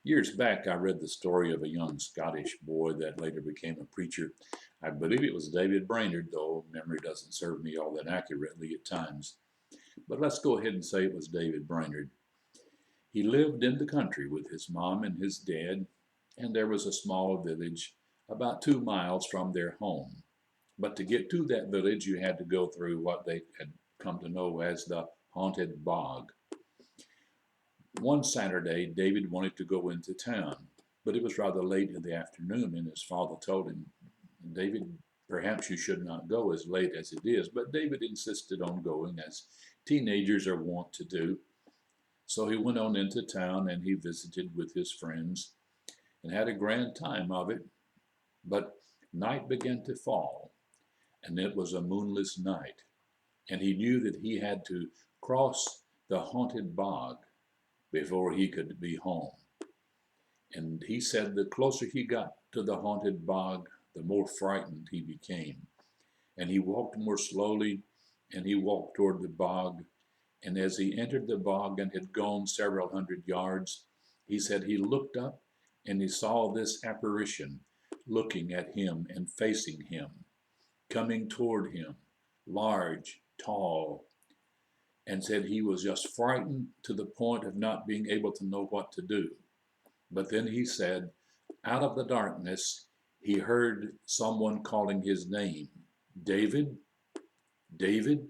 Years back, I read the story of a young Scottish boy that later became a preacher. I believe it was David Brainerd, though memory doesn't serve me all that accurately at times. But let's go ahead and say it was David Brainerd. He lived in the country with his mom and his dad, and there was a small village about 2 miles from their home. But to get to that village, you had to go through what they had come to know as the haunted bog. One Saturday, David wanted to go into town, but it was rather late in the afternoon, and his father told him, David, perhaps you should not go as late as it is. But David insisted on going, as teenagers are wont to do. So he went on into town and he visited with his friends and had a grand time of it. But night began to fall, and it was a moonless night, and he knew that he had to cross the haunted bog before he could be home. And he said the closer he got to the haunted bog, the more frightened he became. And he walked more slowly, and he walked toward the bog. And as he entered the bog and had gone several hundred yards, he said he looked up and he saw this apparition looking at him and facing him, coming toward him, large, tall, and said he was just frightened to the point of not being able to know what to do. But then he said, out of the darkness, he heard someone calling his name, David, David,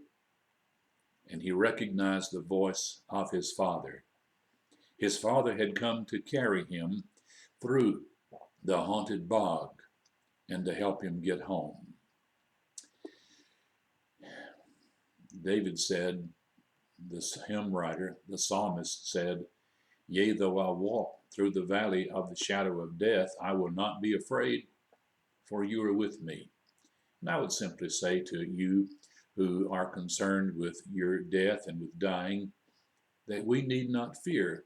and he recognized the voice of his father. His father had come to carry him through the haunted bog and to help him get home. David said, this hymn writer, the psalmist said, yea, though I walk through the valley of the shadow of death, I will not be afraid, for you are with me. And I would simply say to you who are concerned with your death and with dying, that we need not fear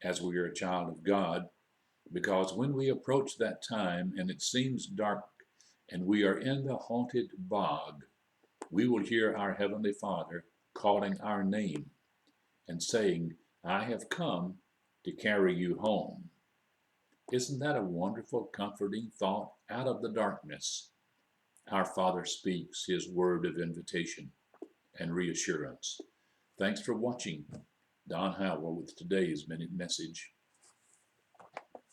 as we are a child of God, because when we approach that time and it seems dark and we are in the haunted bog, we will hear our Heavenly Father calling our name and saying, I have come to carry you home. Isn't that a wonderful, comforting thought? Out of the darkness, our Father speaks his word of invitation and reassurance. Thanks for watching. Don Howell with today's Minute Message.